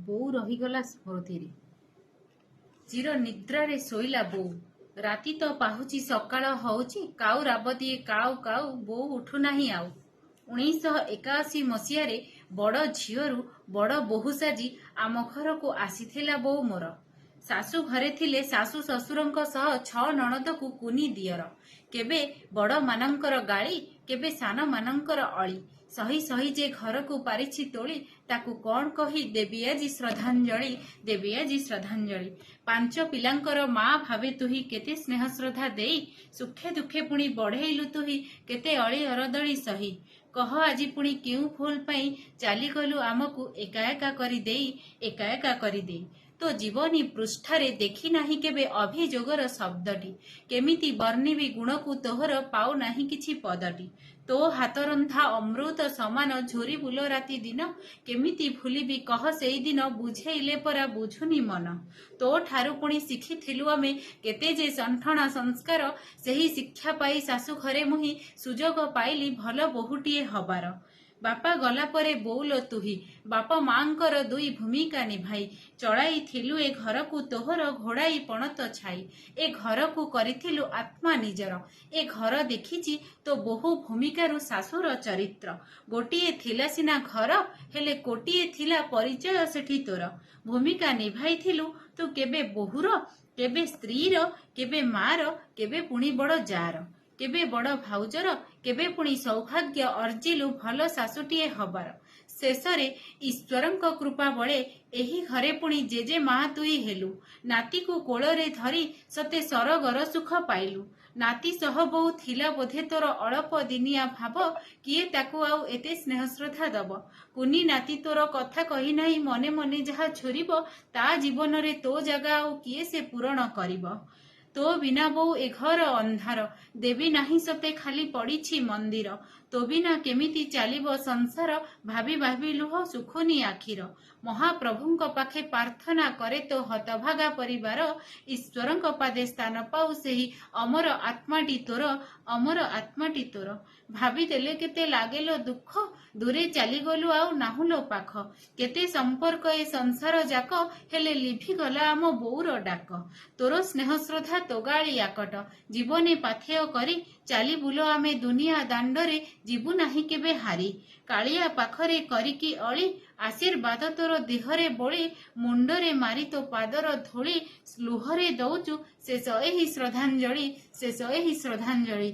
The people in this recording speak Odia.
ବୋଉ ରହିଗଲା ସ୍ମୃତିରେ। ଚିର ନିଦ୍ରାରେ ଶୋଇଲା ବୋଉ। ରାତି ତ ପାହୁଛି ସକାଳ ହଉଛି, କାଉ ରାବତିଏ କାଉ କାଉ, ବୋଉ ଉଠୁନାହିଁ ଆଉ। 1981 ମସିହାରେ ବଡ଼ ଝିଅରୁ ବଡ଼ ବୋହୂ ସାଜି ଆମ ଘରକୁ ଆସିଥିଲା ବୋଉ ମୋର। ଶାଶୁ ଘରେ ଥିଲେ ଶାଶୁ ଶ୍ୱଶୁରଙ୍କ ସହ 6 ନଣନ୍ଦକୁ କୁନି ଦିଅର। କେବେ ବଡ଼ମାନଙ୍କର ଗାଳି, କେବେ ସାନମାନଙ୍କର ଅଳି ସହି ସହି ଯେ ଘରକୁ ପାରିଛି ତୋଳି, ତାକୁ କ'ଣ କହି ଦେବି ଆଜି ଶ୍ରଦ୍ଧାଞ୍ଜଳି, ଦେବି ଆଜି ଶ୍ରଦ୍ଧାଞ୍ଜଳି। 5 ପିଲାଙ୍କର ମା ଭାବେ ତୁହି, କେତେ ସ୍ନେହ ଶ୍ରଦ୍ଧା ଦେଇ ସୁଖେ ଦୁଃଖେ ପୁଣି ବଢ଼େଇଲୁ ତୁହି, କେତେ ଅଳି ଅରଦଳି ସହି। କହ ଆଜି ପୁଣି କେଉଁ ଭୁଲ ପାଇଁ ଚାଲିଗଲୁ ଆମକୁ ଏକା ଏକା କରିଦେଇ, ଏକା ଏକା କରିଦେଇ। ତୋ ଜୀବନୀ ପୃଷ୍ଠାରେ ଦେଖି ନାହିଁ କେବେ ଅଭିଯୋଗର ଶବ୍ଦଟି, କେମିତି ବର୍ଣ୍ଣିବି ଗୁଣକୁ ତୋହର ପାଉନାହିଁ କିଛି ପଦଟି। ତୋ ହାତରନ୍ଧା ଅମୃତ ସମାନ ଝୁରି ବୁଲ ରାତି ଦିନ, କେମିତି ଭୁଲିବି କହ ସେଇଦିନ, ବୁଝେଇଲେ ପରା ବୁଝୁନି ମନ। ତୋ ଠାରୁ ପୁଣି ଶିଖିଥିଲୁ ଆମେ କେତେ ଯେ ସଣ୍ଠଣା ସଂସ୍କାର, ସେହି ଶିକ୍ଷା ପାଇ ଶାଶୁ ଘରେ ମୁହିଁ ସୁଯୋଗ ପାଇଲି ଭଲ ବୋହୂଟିଏ ହବାର। ବାପା ଗଲା ପରେ ବୋଉଲ ତୁହି, ବାପ ମାଙ୍କର 2 ଭୂମିକା ନିଭାଇ ଚଳାଇଥିଲୁ ଏ ଘରକୁ ତୋହର ଘୋଡ଼ାଇ ପଣତ ଛାଇ। ଏ ଘରକୁ କରିଥିଲୁ ଆତ୍ମା ନିଜର, ଏ ଘର ଦେଖିଛି ତୋ ବୋହୂ ଭୂମିକାରୁ ଶାଶୁର ଚରିତ୍ର। ଗୋଟିଏ ଥିଲା ସିନା ଘର, ହେଲେ କୋଟିଏ ଥିଲା ପରିଚୟ ସେଠି ତୋର। ଭୂମିକା ନିଭାଇଥିଲୁ ତୁ କେବେ ବୋହୂର, କେବେ ସ୍ତ୍ରୀର, କେବେ ମାର, କେବେ ପୁଣି ବଡ଼ ଯାର, କେବେ ବଡ଼ ଭାଉଜର, କେବେ ପୁଣି ସୌଭାଗ୍ୟ ଅର୍ଜିଲୁ ଭଲ ଶାଶୁଟିଏ ହବାର। ଶେଷରେ ଈଶ୍ୱରଙ୍କ କୃପା ବଳେ ଏହି ଘରେ ପୁଣି ଜେଜେ ମା ତୁଇ ହେଲୁ। ନାତିକୁ କୋଳରେ ଧରି ସତେ ସରଗର ସୁଖ ପାଇଲୁ। ନାତି ସହ ବୋଉ ଥିଲା ବୋଧେ ତୋର ଅଳପ ଦିନିଆ ଭାବ, କିଏ ତାକୁ ଆଉ ଏତେ ସ୍ନେହ ଶ୍ରଦ୍ଧା ଦବ। କୁନି ନାତି ତୋର କଥା କହି ନାହିଁ ମନେ ମନେ ଯାହା ଝୁରିବ, ତା ଜୀବନରେ ତୋ ଜାଗା ଆଉ କିଏ ସେ ପୂରଣ କରିବ। ତୋ ବିନା ବୋଉ ଏ ଘର ଅନ୍ଧାର, ଦେବି ନାହିଁ ସତେ ଖାଲି ପଡ଼ିଛି ମନ୍ଦିର। ତୋ ବିନା କେମିତି ଚାଲିବ ସଂସାର, ଭାବି ଭାବି ଲୁହ ଶୁଖୁନି ଆଖିର। ମହାପ୍ରଭୁଙ୍କ ପାଖେ ପ୍ରାର୍ଥନା କରେ ତୋ ହତଭାଗା ପରିବାର, ଈଶ୍ୱରଙ୍କ ପାଦେ ସ୍ଥାନ ପାଉ ସେହି ଅମର ଆତ୍ମାଟି ତୋର, ଅମର ଆତ୍ମାଟି ତୋର। ଭାବିଦେଲେ କେତେ ଲାଗେଲୋ ଦୁଃଖ, ଦୂରେ ଚାଲିଗଲୁ ଆଉ ନାହୁଲୋ ପାଖ। କେତେ ସମ୍ପର୍କ ଏ ସଂସାର ଯାକ, ହେଲେ ଲିଭିଗଲା ଆମ ବୋଉର ଡାକ। ତୋର ସ୍ନେହ ଶ୍ରଦ୍ଧା ତୋଗାଳି ଆକଟ, ଜୀବନେ ପାଥେୟ କରି ଚାଲି ବୁଲ ଆମେ ଦୁନିଆ ଦାଣ୍ଡରେ, ଯିବୁ ନାହିଁ କେବେ ହାରି। କାଳିଆ ପାଖରେ କରିକି ଅଳି, ଆଶୀର୍ବାଦ ତୋର ଦେହରେ ବୋଳି, ମୁଣ୍ଡରେ ମାରି ତୋ ପାଦର ଧୂଳି, ଲୁହରେ ଦଉଛୁ ଶେଷ ଏହି ଶ୍ରଦ୍ଧାଞ୍ଜଳି, ଶେଷ ଏହି ଶ୍ରଦ୍ଧାଞ୍ଜଳି।